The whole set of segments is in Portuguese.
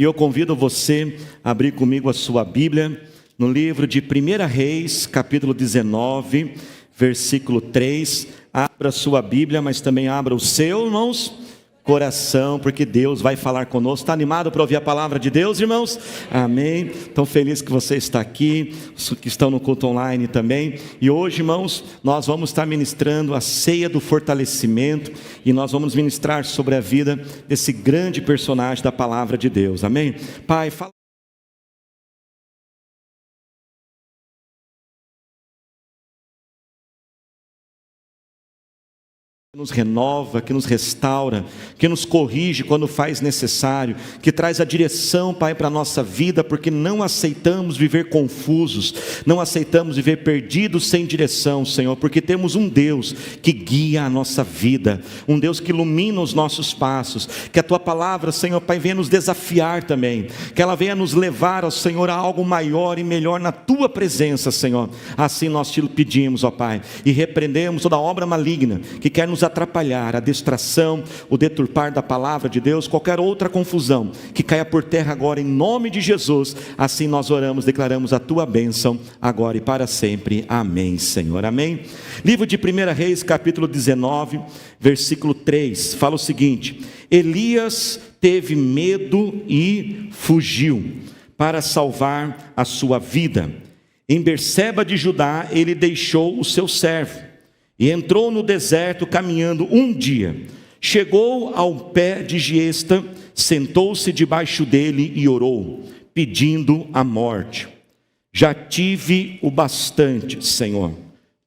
E eu convido você a abrir comigo a sua Bíblia no livro de 1 Reis, capítulo 19, versículo 3. Abra a sua Bíblia, mas também abra o seu, irmãos, coração, porque Deus vai falar conosco. Está animado para ouvir a palavra de Deus, irmãos? Amém. Tão feliz que você está aqui, os que estão no culto online também. E hoje, irmãos, nós vamos estar ministrando a ceia do fortalecimento, e nós vamos ministrar sobre a vida desse grande personagem da palavra de Deus. Amém? Pai, fala. Que nos renova, que nos restaura, que nos corrige quando faz necessário, que traz a direção, Pai, para a nossa vida, porque não aceitamos viver confusos, não aceitamos viver perdidos sem direção, Senhor, porque temos um Deus que guia a nossa vida, um Deus que ilumina os nossos passos. Que a Tua palavra, Senhor, Pai, venha nos desafiar também, que ela venha nos levar, ó Senhor, a algo maior e melhor na Tua presença, Senhor. Assim nós te pedimos, ó Pai, e repreendemos toda obra maligna que quer nos atrapalhar, a distração, o deturpar da palavra de Deus, qualquer outra confusão, que caia por terra agora em nome de Jesus. Assim nós oramos, declaramos a Tua bênção agora e para sempre. Amém, Senhor. Amém. Livro de 1 Reis, capítulo 19, versículo 3, fala o seguinte: Elias teve medo e fugiu para salvar a sua vida. Em Berseba de Judá ele deixou o seu servo e entrou no deserto caminhando um dia. Chegou ao pé de Giesta, sentou-se debaixo dele e orou, pedindo a morte. Já tive o bastante, Senhor,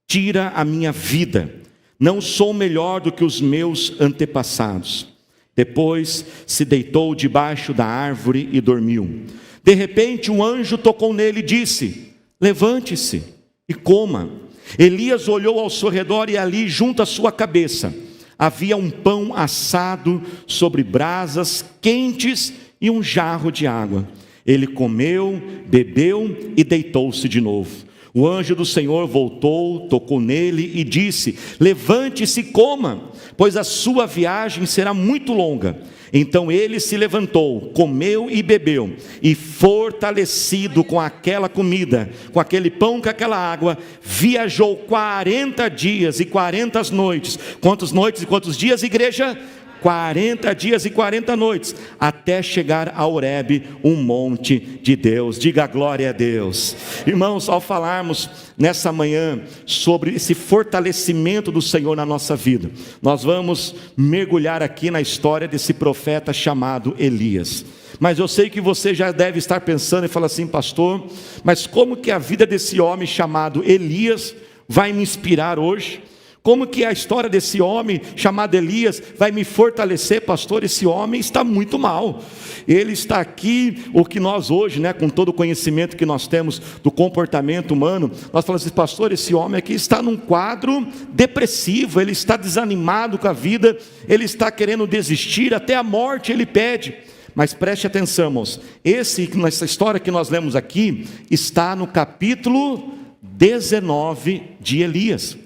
tira a minha vida, não sou melhor do que os meus antepassados. Depois se deitou debaixo da árvore e dormiu. De repente um anjo tocou nele e disse: levante-se e coma. Elias olhou ao seu redor e ali, junto à sua cabeça, havia um pão assado sobre brasas quentes e um jarro de água. Ele comeu, bebeu e deitou-se de novo. O anjo do Senhor voltou, tocou nele e disse: levante-se e coma, pois a sua viagem será muito longa. Então ele se levantou, comeu e bebeu, e fortalecido com aquela comida, com aquele pão, com aquela água, viajou 40 dias e 40 noites. Quantas noites e quantos dias, igreja? 40 dias e 40 noites, até chegar a Horebe, um monte de Deus. Diga glória a Deus. Irmãos, ao falarmos nessa manhã sobre esse fortalecimento do Senhor na nossa vida, nós vamos mergulhar aqui na história desse profeta chamado Elias. Mas eu sei que você já deve estar pensando e falar assim: pastor, mas como que a vida desse homem chamado Elias vai me inspirar hoje? Como que a história desse homem chamado Elias vai me fortalecer, pastor? Esse homem está muito mal. Ele está aqui, o que nós hoje, com todo o conhecimento que nós temos do comportamento humano, nós falamos assim: pastor, esse homem aqui está num quadro depressivo, ele está desanimado com a vida, ele está querendo desistir, até a morte ele pede. Mas preste atenção, irmãos, essa história que nós lemos aqui, está no capítulo 19 de Elias.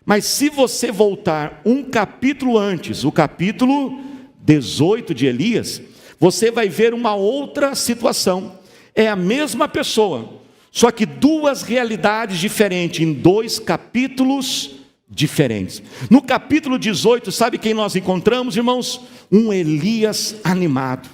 Mas se você voltar um capítulo antes, o capítulo 18 de Elias, você vai ver uma outra situação. É a mesma pessoa, só que duas realidades diferentes, em dois capítulos diferentes. No capítulo 18, sabe quem nós encontramos, irmãos? Um Elias animado.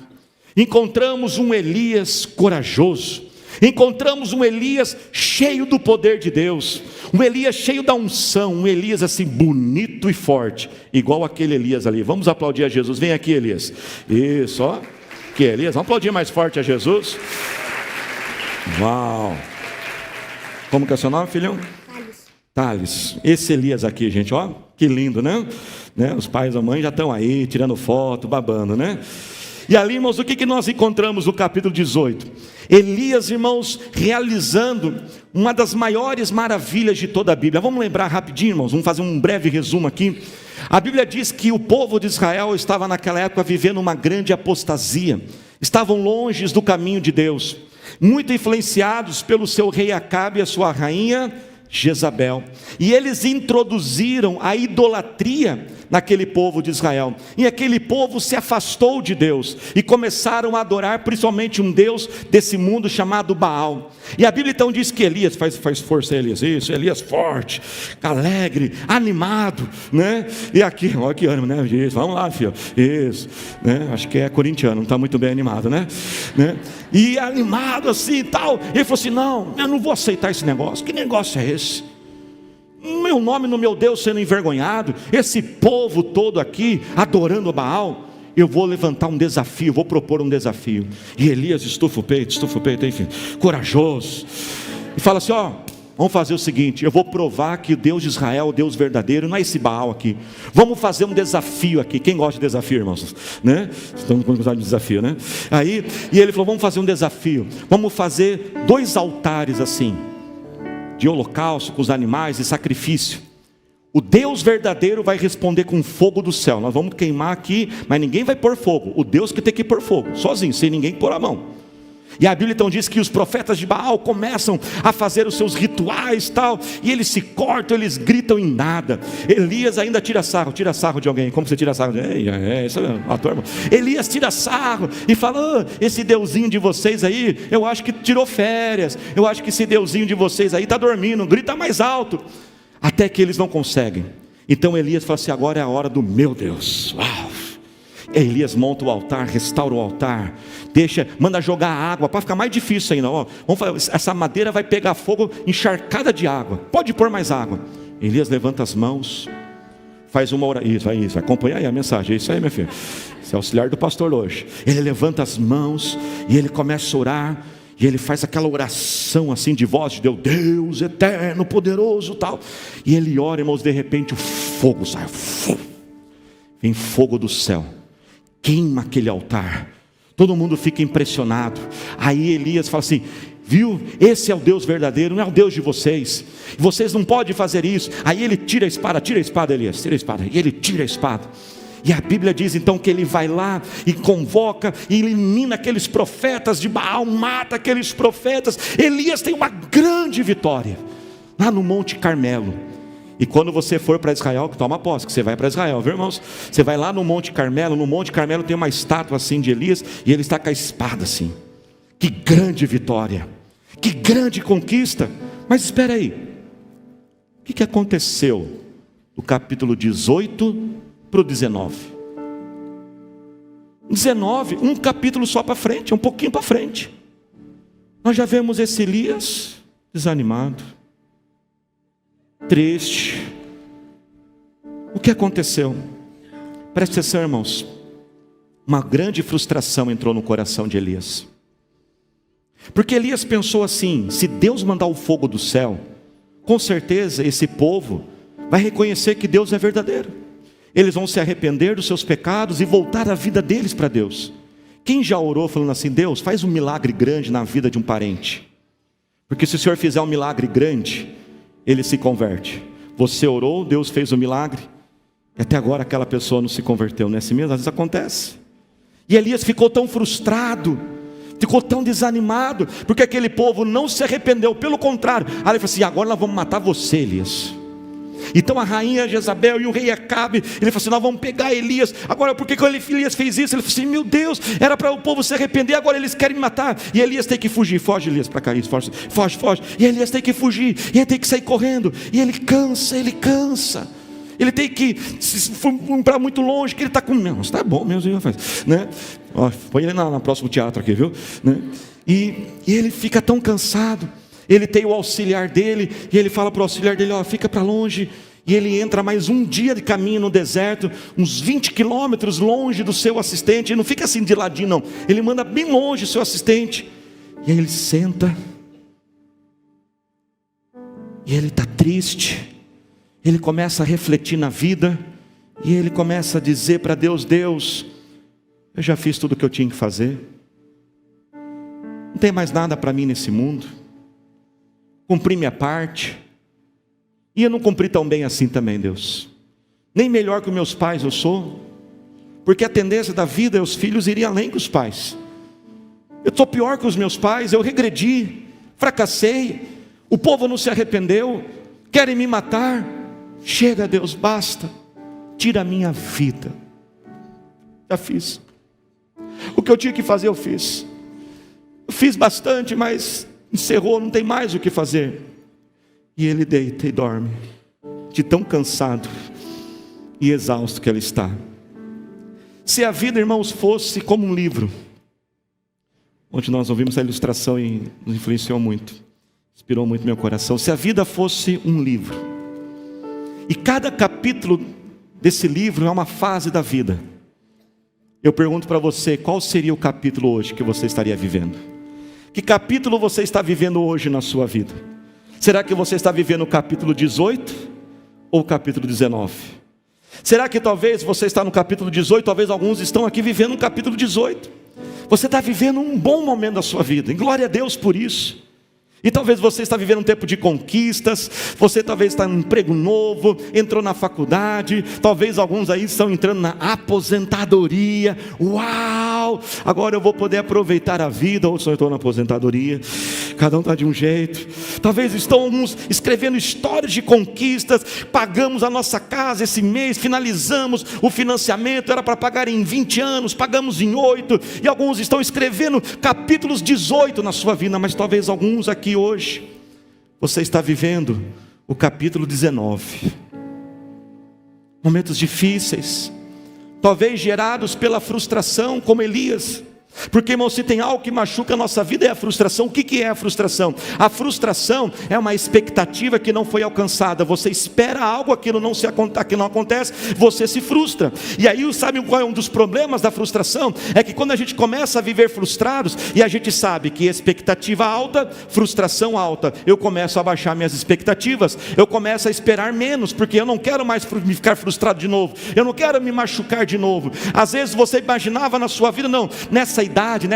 Encontramos um Elias corajoso. Encontramos um Elias cheio do poder de Deus, um Elias cheio da unção, um Elias assim bonito e forte, igual aquele Elias ali. Vamos aplaudir a Jesus. Vem aqui, Elias. Isso, ó. Que Elias, vamos aplaudir mais forte a Jesus. Uau. Como que é o seu nome, filhão? Thales. Esse Elias aqui, gente, ó, que lindo, né? Os pais e a mãe já estão aí, tirando foto, babando, né? E ali, irmãos, o que nós encontramos no capítulo 18? Elias, irmãos, realizando uma das maiores maravilhas de toda a Bíblia. Vamos lembrar rapidinho, irmãos, vamos fazer um breve resumo aqui. A Bíblia diz que o povo de Israel estava naquela época vivendo uma grande apostasia. Estavam longe do caminho de Deus, muito influenciados pelo seu rei Acabe e a sua rainha Jezabel. E eles introduziram a idolatria naquele povo de Israel. E aquele povo se afastou de Deus e começaram a adorar principalmente um Deus desse mundo chamado Baal. E a Bíblia então diz que Elias, faz força Elias, isso, Elias forte, alegre, animado, né? E aqui, olha que ânimo, né? Isso, vamos lá, filho, isso, né? Acho que é corintiano, não está muito bem animado, né? E animado assim e tal. Ele falou assim: não, eu não vou aceitar esse negócio. Que negócio é esse? Meu nome no meu Deus sendo envergonhado, esse povo todo aqui adorando Baal. Eu vou levantar um desafio, vou propor um desafio. E Elias estufa o peito, enfim, corajoso, e fala assim: ó, vamos fazer o seguinte, eu vou provar que o Deus de Israel, o Deus verdadeiro, não é esse Baal aqui. Vamos fazer um desafio aqui. Quem gosta de desafio, irmãos? Né? Estamos gostando de desafio, né? E ele falou: vamos fazer um desafio. Vamos fazer 2 altares assim, de holocausto com os animais e sacrifício. O Deus verdadeiro vai responder com fogo do céu. Nós vamos queimar aqui, mas ninguém vai pôr fogo. O Deus que tem que pôr fogo, sozinho, sem ninguém pôr a mão. E a Bíblia então diz que os profetas de Baal começam a fazer os seus rituais tal, e eles se cortam, eles gritam em nada. Elias ainda tira sarro de alguém. Como você tira sarro? Isso é ator, irmão. Elias tira sarro e fala: esse deusinho de vocês aí, eu acho que tirou férias, eu acho que esse deusinho de vocês aí está dormindo, grita mais alto. Até que eles não conseguem. Então Elias fala assim: agora é a hora do meu Deus. Uau! Elias monta o altar, restaura o altar, manda jogar água, para ficar mais difícil ainda. Essa madeira vai pegar fogo encharcada de água, pode pôr mais água. Elias levanta as mãos, faz uma oração. Isso, acompanha aí a mensagem. É isso aí, meu filho. Você é auxiliar do pastor hoje. Ele levanta as mãos e ele começa a orar. E ele faz aquela oração assim de voz de Deus, Deus eterno, poderoso tal. E ele ora, irmãos, de repente o fogo sai. Vem fogo do céu, queima aquele altar. Todo mundo fica impressionado. Aí Elias fala assim: viu, esse é o Deus verdadeiro, não é o Deus de vocês. Vocês não podem fazer isso. Aí ele tira a espada, Elias, tira a espada. E ele tira a espada. E a Bíblia diz então que ele vai lá e convoca e elimina aqueles profetas de Baal, mata aqueles profetas. Elias tem uma grande vitória lá no Monte Carmelo. E quando você for para Israel, toma posse que você vai para Israel, viu, irmãos? Você vai lá no Monte Carmelo. No Monte Carmelo tem uma estátua assim de Elias, e ele está com a espada assim. Que grande vitória, que grande conquista. Mas espera aí, o que aconteceu do capítulo 18 para o 19? 19, um capítulo só para frente, um pouquinho para frente, nós já vemos esse Elias desanimado, triste. O que aconteceu? Preste atenção, irmãos. Uma grande frustração entrou no coração de Elias, porque Elias pensou assim: se Deus mandar o fogo do céu, com certeza esse povo vai reconhecer que Deus é verdadeiro. Eles vão se arrepender dos seus pecados e voltar a vida deles para Deus. Quem já orou falando assim: Deus, faz um milagre grande na vida de um parente? Porque se o Senhor fizer um milagre grande, ele se converte. Você orou, Deus fez o milagre, e até agora aquela pessoa não se converteu, não é assim mesmo? Às vezes acontece. E Elias ficou tão frustrado, ficou tão desanimado, porque aquele povo não se arrependeu, pelo contrário. Aí ele falou assim: agora nós vamos matar você, Elias. Então a rainha Jezabel e o rei Acabe, ele falou assim: nós vamos pegar Elias. Agora, por que Elias fez isso? Ele falou assim: meu Deus, era para o povo se arrepender, agora eles querem me matar. E Elias tem que fugir. Foge, Elias, para cá, foge. E Elias tem que fugir, e ele tem que sair correndo. E ele cansa. Ele tem que ir para muito longe, que ele está com... Não, está bom mesmo, né? Põe ele no próximo teatro aqui, viu? Né? E ele fica tão cansado. Ele tem o auxiliar dele, e ele fala para o auxiliar dele: fica para longe. E ele entra mais um dia de caminho no deserto, uns 20 quilômetros longe do seu assistente. Ele não fica assim de ladinho, não. Ele manda bem longe o seu assistente. E aí ele senta, e ele está triste. Ele começa a refletir na vida, e ele começa a dizer para Deus: Deus, eu já fiz tudo o que eu tinha que fazer, não tem mais nada para mim nesse mundo, cumpri minha parte, e eu não cumpri tão bem assim também, Deus. Nem melhor que os meus pais eu sou, porque a tendência da vida é os filhos irem além que os pais. Eu estou pior que os meus pais, eu regredi, fracassei, o povo não se arrependeu, querem me matar. Chega, Deus, basta. tira a minha vida. Já fiz. O que eu tinha que fazer, eu fiz. Eu fiz bastante, mas encerrou, não tem mais o que fazer. E ele deita e dorme, de tão cansado e exausto que ele está. Se a vida, irmãos, fosse como um livro, onde nós ouvimos a ilustração e nos influenciou muito, inspirou muito meu coração. Se a vida fosse um livro, e cada capítulo desse livro é uma fase da vida, eu pergunto para você, qual seria o capítulo hoje que você estaria vivendo? Que capítulo você está vivendo hoje na sua vida? Será que você está vivendo o capítulo 18 ou o capítulo 19? Será que talvez você está no capítulo 18, talvez alguns estão aqui vivendo o capítulo 18. Você está vivendo um bom momento da sua vida, e glória a Deus por isso. E talvez você está vivendo um tempo de conquistas, você talvez está em um emprego novo, entrou na faculdade, talvez alguns aí estão entrando na aposentadoria. Uau! Agora eu vou poder aproveitar a vida. Outros só estão na aposentadoria, cada um está de um jeito. Talvez estão alguns escrevendo histórias de conquistas. Pagamos a nossa casa esse mês, finalizamos o financiamento, era para pagar em 20 anos, pagamos em 8. E alguns estão escrevendo capítulos 18 na sua vida, mas talvez alguns aqui hoje, você está vivendo o capítulo 19, momentos difíceis, talvez gerados pela frustração, como Elias. Porque, irmão, se tem algo que machuca a nossa vida é a frustração. O que é a frustração? A frustração é uma expectativa que não foi alcançada. Você espera algo, aquilo não acontece, você se frustra. E aí, sabe qual é um dos problemas da frustração? É que quando a gente começa a viver frustrados, e a gente sabe que expectativa alta, frustração alta, eu começo a baixar minhas expectativas, eu começo a esperar menos, porque eu não quero mais me ficar frustrado de novo, eu não quero me machucar de novo. Às vezes você imaginava na sua vida, não, nessa idade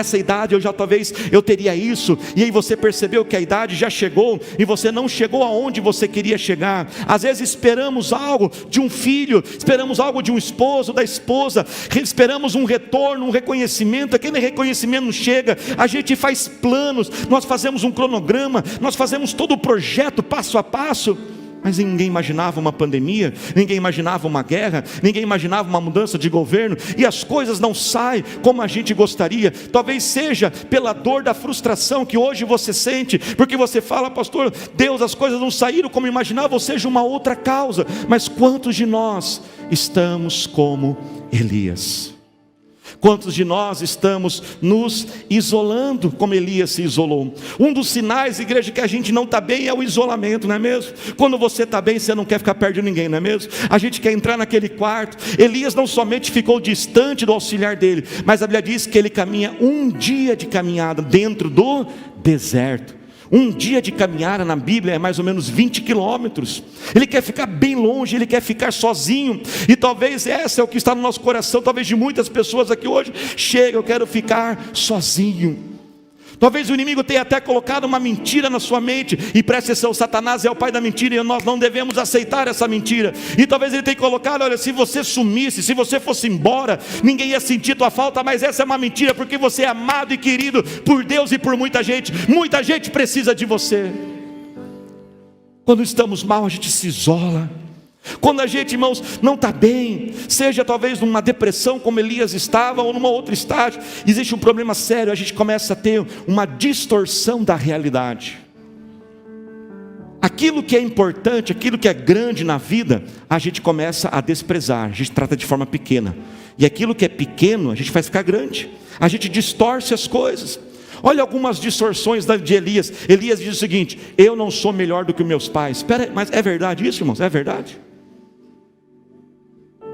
eu teria isso, e aí você percebeu que a idade já chegou, e você não chegou aonde você queria chegar. Às vezes esperamos algo de um filho, esperamos algo de um esposo, da esposa, esperamos um retorno, um reconhecimento, aquele reconhecimento não chega, a gente faz planos, nós fazemos um cronograma, nós fazemos todo o projeto passo a passo, mas ninguém imaginava uma pandemia, ninguém imaginava uma guerra, ninguém imaginava uma mudança de governo, e as coisas não saem como a gente gostaria. Talvez seja pela dor da frustração que hoje você sente, porque você fala, pastor, Deus, as coisas não saíram como imaginava, ou seja, uma outra causa. Mas quantos de nós estamos como Elias? Quantos de nós estamos nos isolando como Elias se isolou? Um dos sinais, igreja, que a gente não está bem é o isolamento, não é mesmo? Quando você está bem, você não quer ficar perto de ninguém, não é mesmo? A gente quer entrar naquele quarto. Elias não somente ficou distante do auxiliar dele, mas a Bíblia diz que ele caminha um dia de caminhada dentro do deserto. Um dia de caminhada na Bíblia é mais ou menos 20 quilômetros. Ele quer ficar bem longe, ele quer ficar sozinho. E talvez esse é o que está no nosso coração, talvez de muitas pessoas aqui hoje. Chega, eu quero ficar sozinho. Talvez o inimigo tenha até colocado uma mentira na sua mente, e preste atenção, Satanás é o pai da mentira, e nós não devemos aceitar essa mentira. E talvez ele tenha colocado, olha, se você sumisse, se você fosse embora, ninguém ia sentir tua falta. Mas essa é uma mentira, porque você é amado e querido por Deus e por muita gente precisa de você. Quando estamos mal, a gente se isola. Quando a gente, irmãos, não está bem, seja talvez numa depressão como Elias estava, ou numa outra estágio, existe um problema sério, a gente começa a ter uma distorção da realidade. Aquilo que é importante, aquilo que é grande na vida, a gente começa a desprezar, a gente trata de forma pequena. E aquilo que é pequeno, a gente faz ficar grande, a gente distorce as coisas. Olha algumas distorções de Elias. Elias diz o seguinte: eu não sou melhor do que meus pais. Espera, mas é verdade isso, irmãos? É verdade?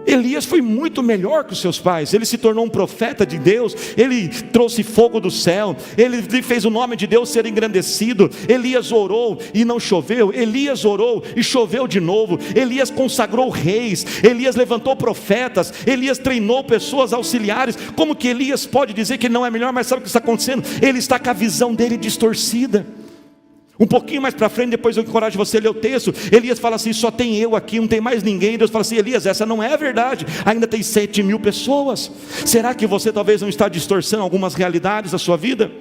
Elias foi muito melhor que os seus pais. Ele se tornou um profeta de Deus, ele trouxe fogo do céu, ele fez o nome de Deus ser engrandecido. Elias orou e não choveu, Elias orou e choveu de novo. Elias consagrou reis, Elias levantou profetas, Elias treinou pessoas auxiliares. Como que Elias pode dizer que ele não é melhor? Mas sabe o que está acontecendo? Ele está com a visão dele distorcida. Um pouquinho mais para frente, depois eu encorajo você a ler o texto. Elias fala assim: só tem eu aqui, não tem mais ninguém. Deus fala assim: Elias, essa não é a verdade, ainda tem 7.000 pessoas. Será que você talvez não está distorcendo algumas realidades da sua vida?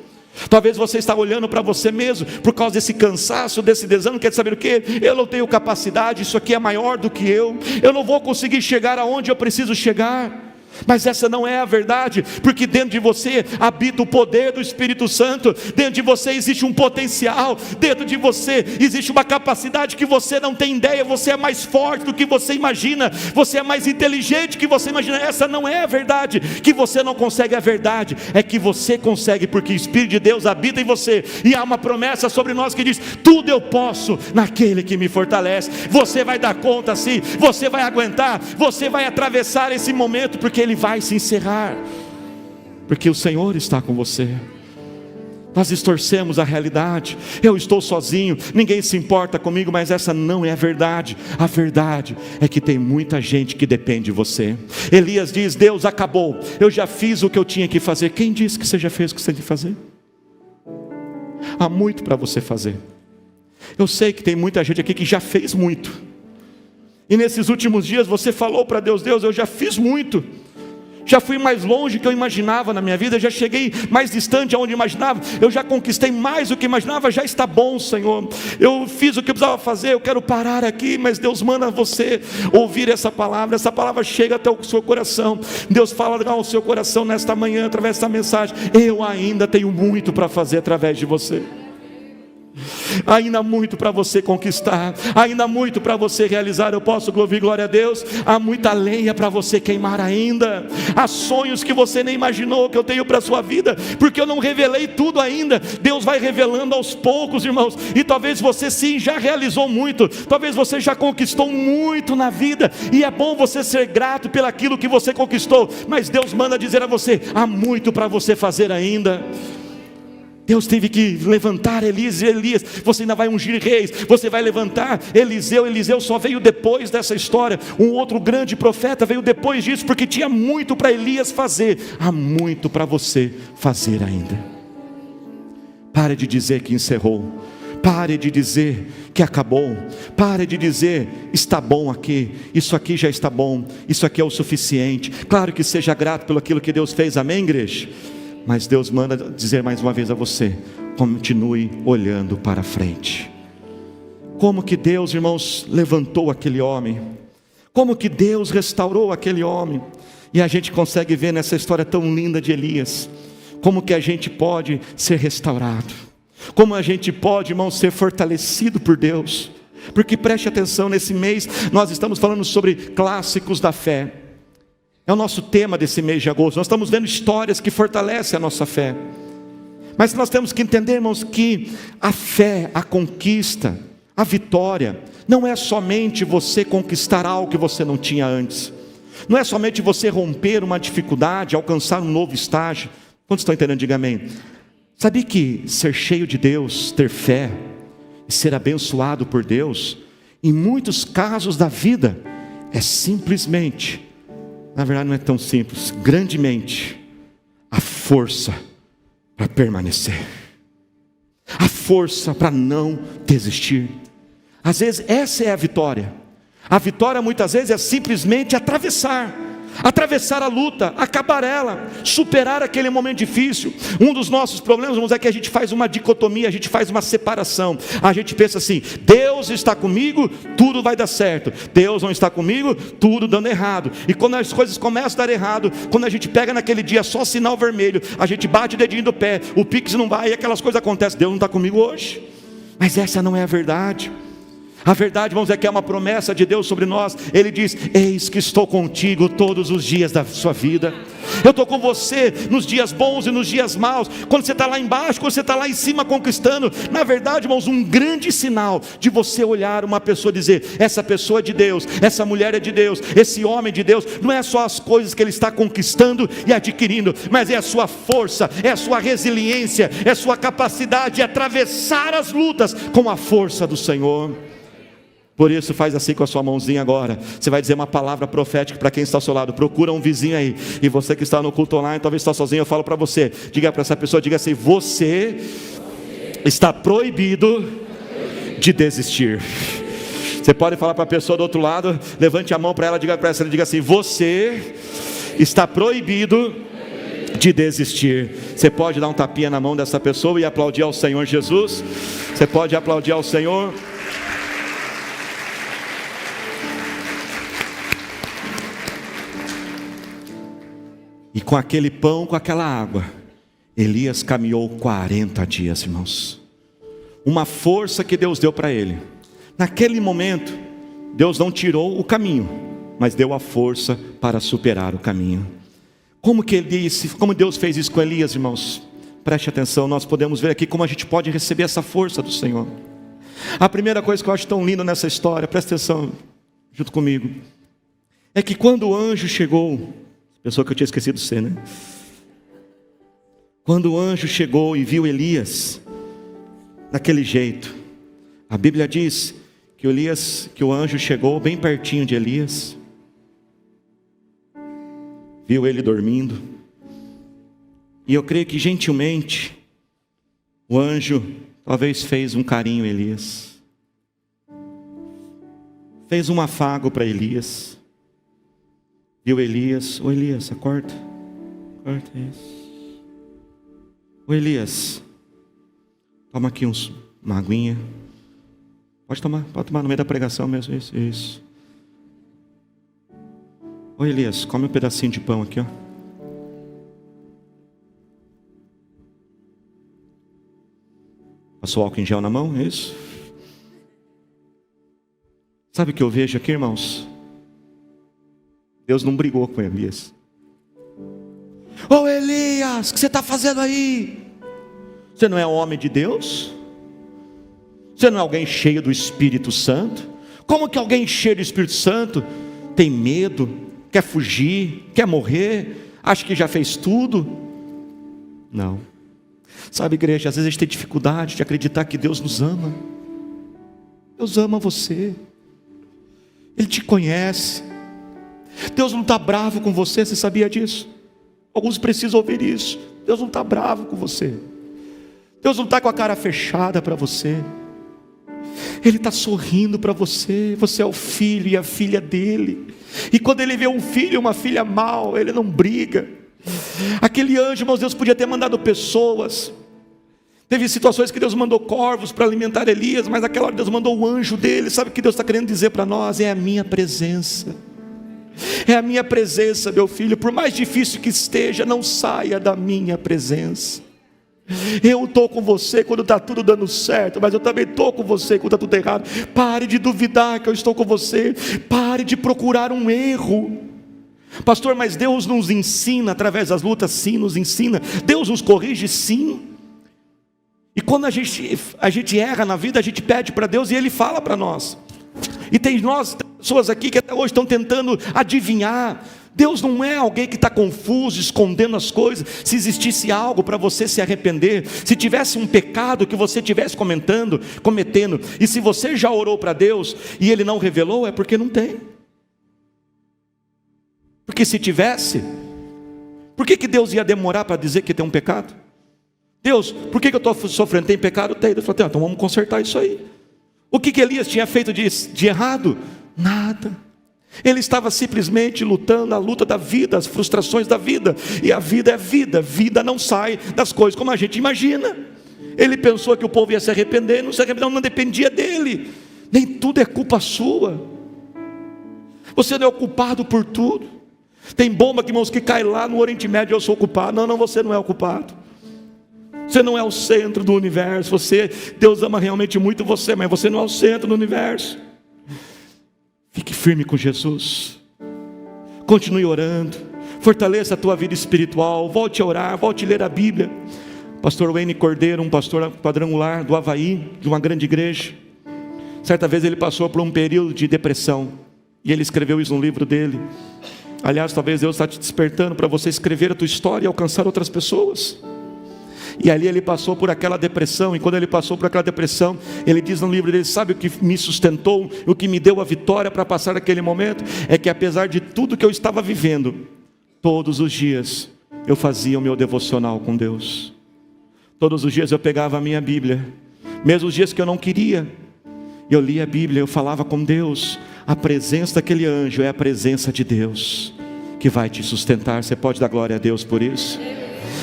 Talvez você está olhando para você mesmo, por causa desse cansaço, desse desânimo, quer saber o quê? Eu não tenho capacidade, isso aqui é maior do que eu não vou conseguir chegar aonde eu preciso chegar. Mas essa não é a verdade, porque dentro de você habita o poder do Espírito Santo, dentro de você existe um potencial, dentro de você existe uma capacidade que você não tem ideia, você é mais forte do que você imagina, você é mais inteligente do que você imagina. Essa não é a verdade, que você não consegue. A verdade é que você consegue, porque o Espírito de Deus habita em você, e há uma promessa sobre nós que diz: tudo eu posso naquele que me fortalece. Você vai dar conta sim, você vai aguentar, você vai atravessar esse momento, porque ele vai se encerrar, porque o Senhor está com você. Nós distorcemos a realidade. Eu estou sozinho, ninguém se importa comigo, mas essa não é a verdade. A verdade é que tem muita gente que depende de você. Elias diz: Deus, acabou, eu já fiz o que eu tinha que fazer. Quem disse que você já fez o que você tinha que fazer? Há muito para você fazer. Eu sei que tem muita gente aqui que já fez muito, e nesses últimos dias você falou para Deus: Deus, eu já fiz muito, já fui mais longe do que eu imaginava na minha vida, já cheguei mais distante aonde imaginava, eu já conquistei mais do que imaginava, já está bom, Senhor, eu fiz o que eu precisava fazer, eu quero parar aqui. Mas Deus manda você ouvir essa palavra chega até o seu coração. Deus fala ao seu coração nesta manhã, através dessa mensagem: eu ainda tenho muito para fazer através de você. Ainda muito para você conquistar, ainda muito para você realizar. Eu posso ouvir glória a Deus. Há muita lenha para você queimar ainda. Há sonhos que você nem imaginou que eu tenho para a sua vida, porque eu não revelei tudo ainda. Deus vai revelando aos poucos, irmãos. E talvez você sim já realizou muito, talvez você já conquistou muito na vida, e é bom você ser grato pelo aquilo que você conquistou. Mas Deus manda dizer a você: há muito para você fazer ainda. Deus teve que levantar Elias, você ainda vai ungir reis, você vai levantar Eliseu só veio depois dessa história. Um outro grande profeta veio depois disso, porque tinha muito para Elias fazer. Há muito para você fazer ainda. Pare de dizer que encerrou, pare de dizer que acabou, pare de dizer: está bom aqui, isso aqui já está bom, isso aqui é o suficiente. Claro que seja grato pelo aquilo que Deus fez, amém, igreja? Mas Deus manda dizer mais uma vez a você: continue olhando para frente. Como que Deus, irmãos, levantou aquele homem, como que Deus restaurou aquele homem. E a gente consegue ver nessa história tão linda de Elias, como que a gente pode ser restaurado, como a gente pode, irmãos, ser fortalecido por Deus. Porque preste atenção, nesse mês nós estamos falando sobre clássicos da fé. É o nosso tema desse mês de agosto. Nós estamos vendo histórias que fortalecem a nossa fé. Mas nós temos que entender, irmãos, que a fé, a conquista, a vitória, não é somente você conquistar algo que você não tinha antes. Não é somente você romper uma dificuldade, alcançar um novo estágio. Quantos estão entendendo? Diga amém. Sabia que ser cheio de Deus, ter fé e ser abençoado por Deus, em muitos casos da vida, é simplesmente, na verdade não é tão simples, grandemente, a força para permanecer, a força para não desistir. Às vezes essa é a vitória. A vitória muitas vezes é simplesmente atravessar a luta, acabar ela, superar aquele momento difícil. Um dos nossos problemas, irmãos, é que a gente faz uma dicotomia, a gente faz uma separação. A gente pensa assim: Deus está comigo, tudo vai dar certo. Deus não está comigo, tudo dando errado. E quando as coisas começam a dar errado, quando a gente pega naquele dia só sinal vermelho, a gente bate o dedinho do pé, o Pix não vai e aquelas coisas acontecem. Deus não está comigo hoje. Mas essa não é a verdade. A verdade, irmãos, é que é uma promessa de Deus sobre nós. Ele diz: eis que estou contigo todos os dias da sua vida. Eu estou com você nos dias bons e nos dias maus. Quando você está lá embaixo, quando você está lá em cima conquistando. Na verdade, irmãos, um grande sinal de você olhar uma pessoa e dizer: essa pessoa é de Deus, essa mulher é de Deus, esse homem é de Deus. Não é só as coisas que ele está conquistando e adquirindo, mas é a sua força, é a sua resiliência, é a sua capacidade de atravessar as lutas com a força do Senhor. Por isso, faz assim com a sua mãozinha agora. Você vai dizer uma palavra profética para quem está ao seu lado. Procura um vizinho aí. E você que está no culto online, talvez está sozinho, eu falo para você. Diga para essa pessoa, diga assim: você está proibido de desistir. Você pode falar para a pessoa do outro lado, levante a mão para ela, diga para ela, diga assim: você está proibido de desistir. Você pode dar um tapinha na mão dessa pessoa e aplaudir ao Senhor Jesus? Você pode aplaudir ao Senhor? E com aquele pão, com aquela água, Elias caminhou 40 dias, irmãos. Uma força que Deus deu para ele. Naquele momento, Deus não tirou o caminho, mas deu a força para superar o caminho. Como Deus fez isso com Elias, irmãos? Preste atenção, nós podemos ver aqui como a gente pode receber essa força do Senhor. A primeira coisa que eu acho tão linda nessa história, presta atenção junto comigo, é que quando o anjo chegou, pessoa que eu tinha esquecido de ser, né? Quando o anjo chegou e viu Elias daquele jeito, a Bíblia diz que o anjo chegou bem pertinho de Elias, viu ele dormindo, e eu creio que gentilmente o anjo talvez fez um carinho em Elias, fez um afago para Elias. Viu Elias? Ô Elias, acorda isso. Ô Elias, toma aqui uma aguinha. Pode tomar no meio da pregação mesmo. Isso. Ô Elias, come um pedacinho de pão aqui, ó. Passou álcool em gel na mão, é isso? Sabe o que eu vejo aqui, irmãos? Deus não brigou com Elias. Ô Elias, o que você está fazendo aí? Você não é homem de Deus? Você não é alguém cheio do Espírito Santo? Como que alguém cheio do Espírito Santo tem medo, quer fugir, quer morrer, acha que já fez tudo? Não. Sabe, igreja, às vezes a gente tem dificuldade de acreditar que Deus nos ama. Deus ama você. Ele te conhece. Deus não está bravo com você, você sabia disso? Alguns precisam ouvir isso. Deus não está bravo com você. Deus não está com a cara fechada para você. Ele está sorrindo para você. Você é o filho e a filha dele. E quando ele vê um filho e uma filha mal, ele não briga. Aquele anjo, irmãos, Deus podia ter mandado pessoas. Teve situações que Deus mandou corvos para alimentar Elias, mas naquela hora Deus mandou o anjo dele. Sabe o que Deus está querendo dizer para nós? É a minha presença. É a minha presença, meu filho. Por mais difícil que esteja, não saia da minha presença. Eu estou com você quando está tudo dando certo, mas eu também estou com você quando está tudo errado. Pare de duvidar que eu estou com você. Pare de procurar um erro. Pastor, mas Deus nos ensina através das lutas? Sim, nos ensina. Deus nos corrige? Sim. E quando a gente erra na vida, a gente pede para Deus e Ele fala para nós. E tem pessoas aqui que até hoje estão tentando adivinhar. Deus não é alguém que está confuso, escondendo as coisas. Se existisse algo para você se arrepender, se tivesse um pecado que você estivesse cometendo, e se você já orou para Deus e Ele não revelou, é porque não tem. Porque se tivesse, por que Deus ia demorar para dizer que tem um pecado? Deus, por que eu estou sofrendo? Tem pecado? Tem. Deus falou, então vamos consertar isso aí. O que Elias tinha feito de errado? Nada. Ele estava simplesmente lutando a luta da vida, as frustrações da vida. E a vida é vida. Vida não sai das coisas como a gente imagina. Ele pensou que o povo ia se arrepender, não se arrependeu, não dependia dele. Nem tudo é culpa sua. Você não é o culpado por tudo. Tem bomba, irmãos, que cai lá no Oriente Médio, eu sou o culpado. Não, você não é o culpado. Você não é o centro do universo. Deus ama realmente muito você, mas você não é o centro do universo. Fique firme com Jesus. Continue orando. Fortaleça a tua vida espiritual. Volte a orar, volte a ler a Bíblia. Pastor Wayne Cordeiro, um pastor quadrangular do Havaí, de uma grande igreja. Certa vez ele passou por um período de depressão. E ele escreveu isso no livro dele. Aliás, talvez Deus está te despertando para você escrever a tua história e alcançar outras pessoas. E ali ele passou por aquela depressão. E quando ele passou por aquela depressão, ele diz no livro dele, sabe o que me sustentou, o que me deu a vitória para passar aquele momento? É que apesar de tudo que eu estava vivendo, todos os dias eu fazia o meu devocional com Deus. Todos os dias eu pegava a minha Bíblia, mesmo os dias que eu não queria, eu lia a Bíblia, eu falava com Deus. A presença daquele anjo é a presença de Deus que vai te sustentar. Você pode dar glória a Deus por isso?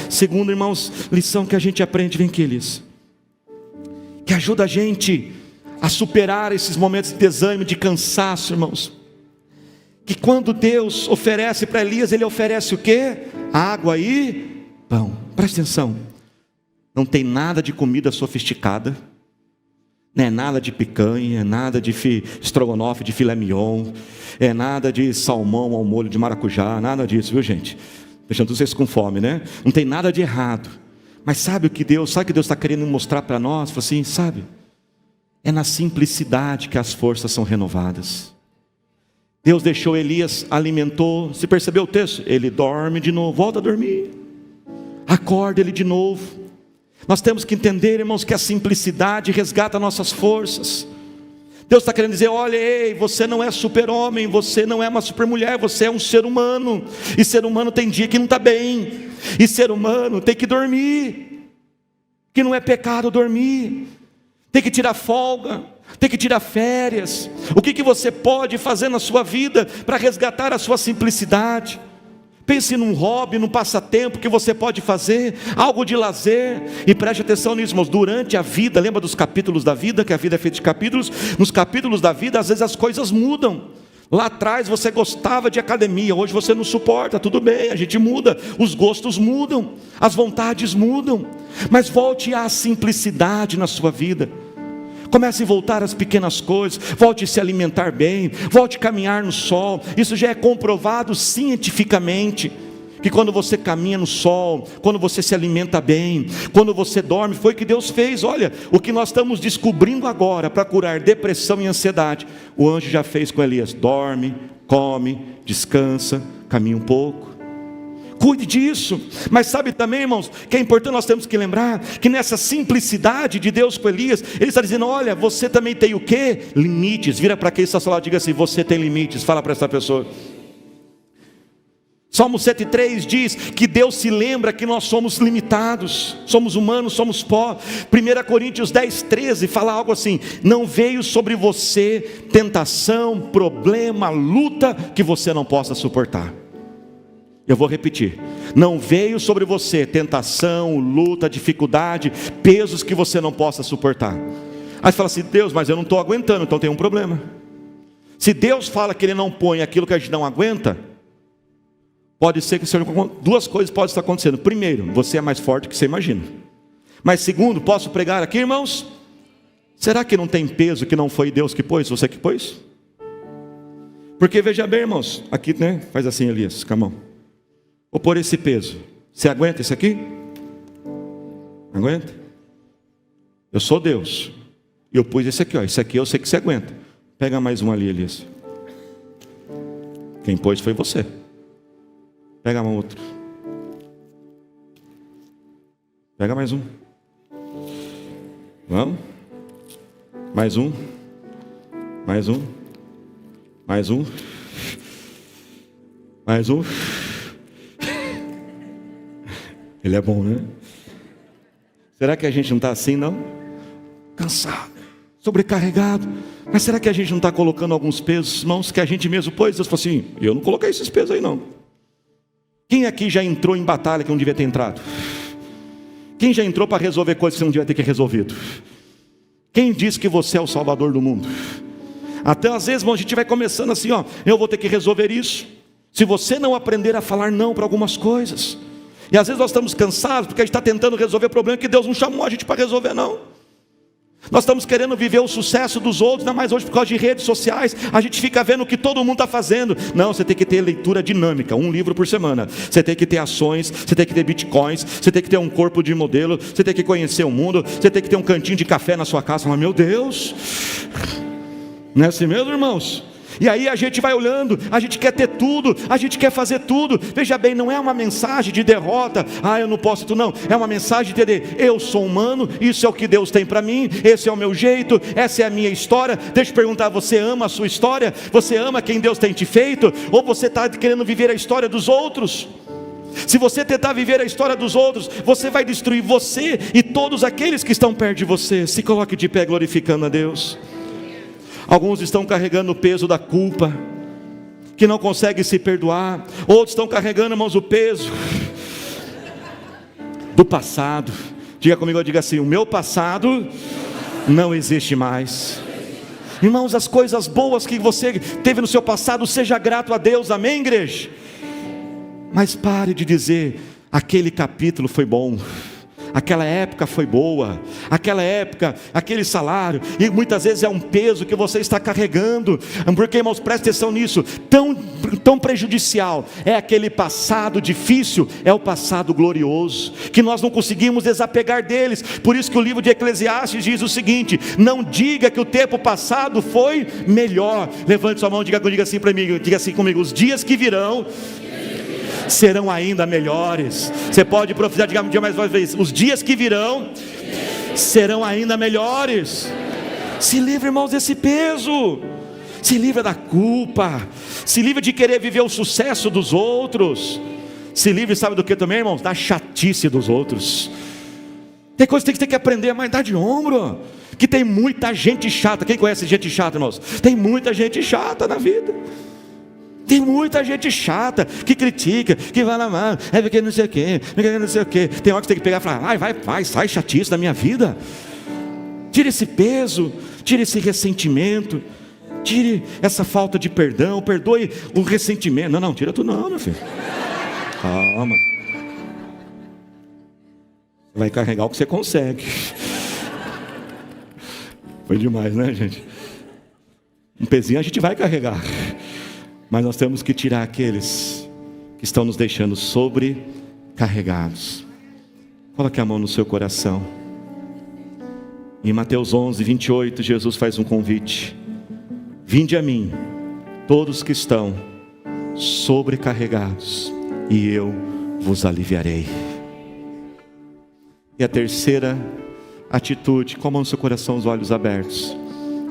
Segunda, irmãos, lição que a gente aprende, vem aqui, Elias, que ajuda a gente a superar esses momentos de desânimo, de cansaço, irmãos. Que quando Deus oferece para Elias, Ele oferece o quê? Água e pão. Presta atenção, não tem nada de comida sofisticada, não é nada de picanha, nada de estrogonofe, de filé mignon, é nada de salmão ao molho de maracujá, nada disso, viu, gente? Deixando vocês com fome, né? Não tem nada de errado. Mas sabe o que Deus está querendo mostrar para nós? Fala assim, sabe? É na simplicidade que as forças são renovadas. Deus deixou Elias, alimentou, se percebeu o texto? Ele dorme de novo, volta a dormir, acorda ele de novo. Nós temos que entender, irmãos, que a simplicidade resgata nossas forças. Deus está querendo dizer, olha, ei, você não é super-homem, você não é uma super-mulher, você é um ser humano, e ser humano tem dia que não está bem, e ser humano tem que dormir, que não é pecado dormir, tem que tirar folga, tem que tirar férias. O que você pode fazer na sua vida para resgatar a sua simplicidade? Pense num hobby, num passatempo que você pode fazer, algo de lazer, e preste atenção nisso, irmãos, durante a vida, lembra dos capítulos da vida, que a vida é feita de capítulos? Nos capítulos da vida, às vezes as coisas mudam. Lá atrás você gostava de academia, hoje você não suporta, tudo bem, a gente muda, os gostos mudam, as vontades mudam, mas volte à simplicidade na sua vida. Comece a voltar às pequenas coisas, volte a se alimentar bem, volte a caminhar no sol. Isso já é comprovado cientificamente, que quando você caminha no sol, quando você se alimenta bem, quando você dorme, foi o que Deus fez. Olha, o que nós estamos descobrindo agora para curar depressão e ansiedade, o anjo já fez com Elias. Dorme, come, descansa, caminha um pouco. Cuide disso. Mas sabe também, irmãos, que é importante, nós temos que lembrar que nessa simplicidade de Deus com Elias, Ele está dizendo, olha, você também tem o quê? Limites. Vira para quem está ao seu lado, diga assim, você tem limites. Fala para essa pessoa. Salmo 103 diz que Deus se lembra que nós somos limitados, somos humanos, somos pó. 1 Coríntios 10:13 fala algo assim, não veio sobre você tentação, problema, luta que você não possa suportar. Eu vou repetir, não veio sobre você tentação, luta, dificuldade, pesos que você não possa suportar. Aí você fala assim, Deus, mas eu não estou aguentando, então tem um problema. Se Deus fala que Ele não põe aquilo que a gente não aguenta, pode ser que duas coisas podem estar acontecendo. Primeiro, você é mais forte do que você imagina. Mas segundo, posso pregar aqui, irmãos? Será que não tem peso que não foi Deus que pôs, você que pôs? Porque veja bem, irmãos, aqui, né, faz assim, Elias, com a mão. Vou pôr esse peso. Você aguenta isso aqui? Aguenta? Eu sou Deus. E eu pus esse aqui, ó. Esse aqui eu sei que você aguenta. Pega mais um ali, Elias. Quem pôs foi você. Pega um outro. Pega mais um. Vamos? Mais um. Mais um. Mais um. Mais um. Ele é bom, né? Será que a gente não está assim, não? Cansado, sobrecarregado. Mas será que a gente não está colocando alguns pesos, irmãos, que a gente mesmo pôs? Deus falou assim, eu não coloquei esses pesos aí não. Quem aqui já entrou em batalha que não devia ter entrado? Quem já entrou para resolver coisas que não devia ter que resolvido? Quem diz que você é o salvador do mundo? Até às vezes, irmão, a gente vai começando assim, ó, eu vou ter que resolver isso. Se você não aprender a falar não para algumas coisas, e às vezes nós estamos cansados porque a gente está tentando resolver problema que Deus não chamou a gente para resolver, não. Nós estamos querendo viver o sucesso dos outros, ainda mais hoje por causa de redes sociais, a gente fica vendo o que todo mundo está fazendo. Não, você tem que ter leitura dinâmica, 1 livro por semana. Você tem que ter ações, você tem que ter bitcoins, você tem que ter um corpo de modelo, você tem que conhecer o mundo, você tem que ter um cantinho de café na sua casa. Mas meu Deus, não é assim mesmo, irmãos? E aí a gente vai olhando, a gente quer ter tudo, a gente quer fazer tudo. Veja bem, não é uma mensagem de derrota, eu não posso tudo, não. É uma mensagem de entender, eu sou humano, isso é o que Deus tem para mim, esse é o meu jeito, essa é a minha história. Deixa eu perguntar, você ama a sua história? Você ama quem Deus tem te feito? Ou você está querendo viver a história dos outros? Se você tentar viver a história dos outros, você vai destruir você e todos aqueles que estão perto de você. Se coloque de pé glorificando a Deus. Alguns estão carregando o peso da culpa, que não conseguem se perdoar. Outros estão carregando, irmãos, o peso do passado. Diga comigo, diga assim: o meu passado não existe mais. Irmãos, as coisas boas que você teve no seu passado, seja grato a Deus, amém, igreja? Mas pare de dizer, aquele capítulo foi bom, aquela época foi boa, aquela época, aquele salário, e muitas vezes é um peso que você está carregando, porque, irmãos, preste atenção nisso, tão prejudicial é aquele passado difícil, é o passado glorioso, que nós não conseguimos desapegar deles. Por isso que o livro de Eclesiastes diz o seguinte: não diga que o tempo passado foi melhor. Levante sua mão, diga assim para mim, diga assim comigo: os dias que virão serão ainda melhores. Você pode profetizar, diga mais uma vez: os dias que virão serão ainda melhores. Se livre, irmãos, desse peso, se livra da culpa, se livra de querer viver o sucesso dos outros, se livre, sabe do que também, irmãos? Da chatice dos outros. Tem coisa que você tem que aprender a mais dar de ombro, que tem muita gente chata. Quem conhece gente chata, irmãos? Tem muita gente chata na vida. Tem muita gente chata, que critica, que vai lá, mano, é porque não sei o que, não sei o que. Tem hora que você tem que pegar e falar: vai, sai chatice da minha vida. Tire esse peso, tire esse ressentimento, tire essa falta de perdão, perdoe o ressentimento. Não, tira tudo não, meu filho. Calma. Vai carregar o que você consegue. Foi demais, né, gente? Um pezinho a gente vai carregar, mas nós temos que tirar aqueles que estão nos deixando sobrecarregados. Coloque a mão no seu coração. Em Mateus 11, 28, Jesus faz um convite: vinde a mim, todos que estão sobrecarregados, e eu vos aliviarei. E a terceira atitude, com a mão no seu coração, os olhos abertos,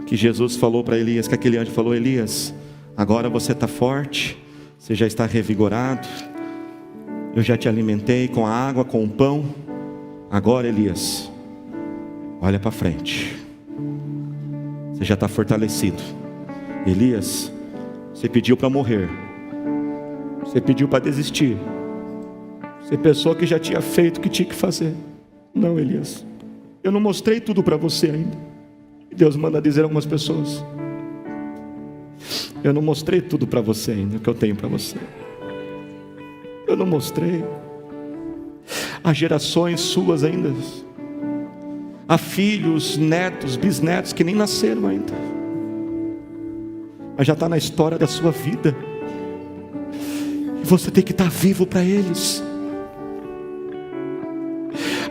que Jesus falou para Elias, que aquele anjo falou: Elias, agora você está forte, você já está revigorado, eu já te alimentei com a água, com o pão. Agora, Elias, olha para frente, você já está fortalecido. Elias, você pediu para morrer, você pediu para desistir, você pensou que já tinha feito o que tinha que fazer. Não, Elias, eu não mostrei tudo para você ainda. Deus manda dizer a algumas pessoas: eu não mostrei tudo para você ainda, o que eu tenho para você. Eu não mostrei. Há gerações suas ainda, há filhos, netos, bisnetos que nem nasceram ainda, mas já está na história da sua vida, e você tem que estar vivo para eles.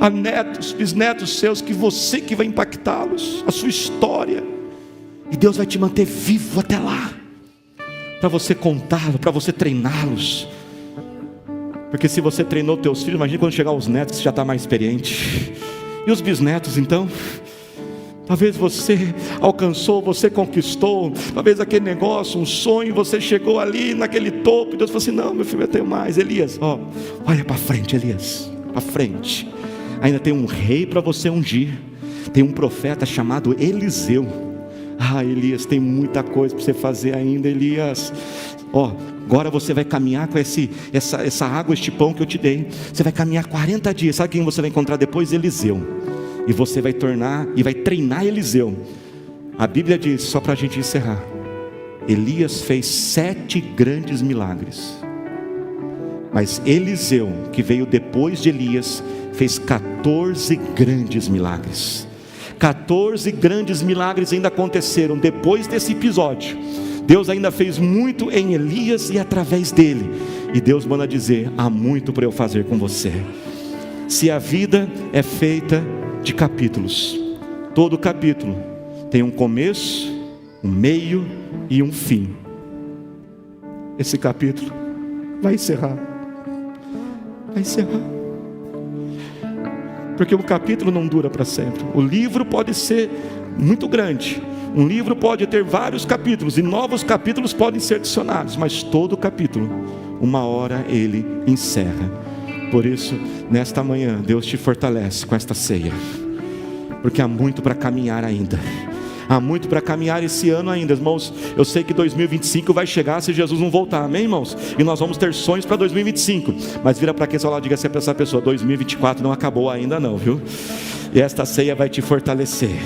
Há netos, bisnetos seus que você que vai impactá-los, a sua história, e Deus vai te manter vivo até lá, para você contá-lo, para você treiná-los. Porque se você treinou teus filhos, imagine quando chegar os netos, você já está mais experiente. E os bisnetos então? Talvez você alcançou, você conquistou, talvez aquele negócio, um sonho, você chegou ali naquele topo, e Deus falou assim: não, meu filho, eu tenho mais. Elias, olha para frente, Elias, para frente. Ainda tem um rei para você ungir, tem um profeta chamado Eliseu. Elias, tem muita coisa para você fazer ainda, Elias. Agora você vai caminhar com essa água, este pão que eu te dei. Você vai caminhar 40 dias. Sabe quem você vai encontrar depois? Eliseu. E você vai treinar Eliseu. A Bíblia diz, só para a gente encerrar, Elias fez 7 grandes milagres, mas Eliseu, que veio depois de Elias, fez 14 grandes milagres. 14 grandes milagres ainda aconteceram depois desse episódio. Deus ainda fez muito em Elias e através dele. E Deus manda dizer: há muito para eu fazer com você. Se a vida é feita de capítulos, todo capítulo tem um começo, um meio e um fim. Esse capítulo vai encerrar. Vai encerrar. Porque o capítulo não dura para sempre. O livro pode ser muito grande, um livro pode ter vários capítulos, e novos capítulos podem ser adicionados, mas todo capítulo, uma hora ele encerra. Por isso, nesta manhã, Deus te fortalece com esta ceia, porque há muito para caminhar ainda, Há muito para caminhar esse ano ainda, irmãos. Eu sei que 2025 vai chegar se Jesus não voltar, amém, irmãos? E nós vamos ter sonhos para 2025. Mas vira para quem está lá, diga assim para essa pessoa: 2024 não acabou ainda não, viu? E esta ceia vai te fortalecer,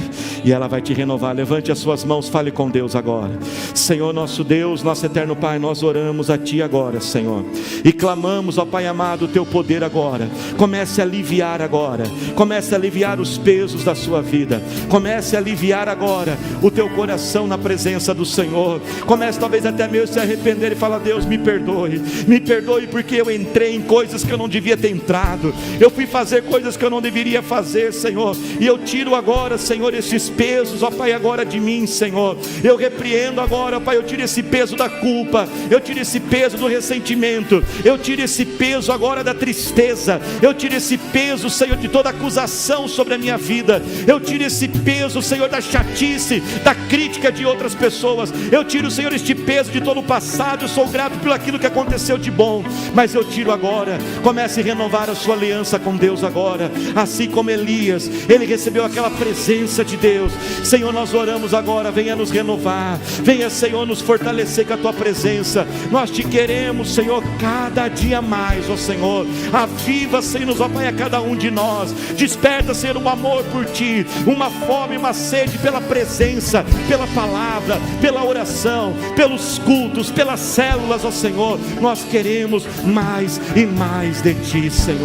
e ela vai te renovar. Levante as suas mãos, fale com Deus agora. Senhor nosso Deus, nosso eterno Pai, nós oramos a Ti agora, Senhor, e clamamos, ó Pai amado, o Teu poder agora. Comece a aliviar agora, comece a aliviar os pesos da sua vida, comece a aliviar agora o teu coração na presença do Senhor. Comece talvez até mesmo se arrepender e falar: Deus, me perdoe porque eu entrei em coisas que eu não devia ter entrado, eu fui fazer coisas que eu não deveria fazer, Senhor, e eu tiro agora, Senhor, esses pesos, ó Pai, agora de mim, Senhor. Eu repreendo agora, ó Pai, eu tiro esse peso da culpa, eu tiro esse peso do ressentimento, eu tiro esse peso agora da tristeza, eu tiro esse peso, Senhor, de toda acusação sobre a minha vida, eu tiro esse peso, Senhor, da chatice, da crítica de outras pessoas, eu tiro, Senhor, este peso de todo o passado. Eu sou grato por aquilo que aconteceu de bom, mas eu tiro agora. Comece a renovar a sua aliança com Deus agora, assim como Elias, ele recebeu aquela presença de Deus. Senhor, nós oramos agora, venha nos renovar, venha, Senhor, nos fortalecer com a Tua presença. Nós Te queremos, Senhor, cada dia mais, ó Senhor. Aviva, Senhor, ó Pai, a cada um de nós. Desperta, Senhor, um amor por Ti, uma fome, uma sede pela presença, pela palavra, pela oração, pelos cultos, pelas células, ó Senhor. Nós queremos mais e mais de Ti, Senhor.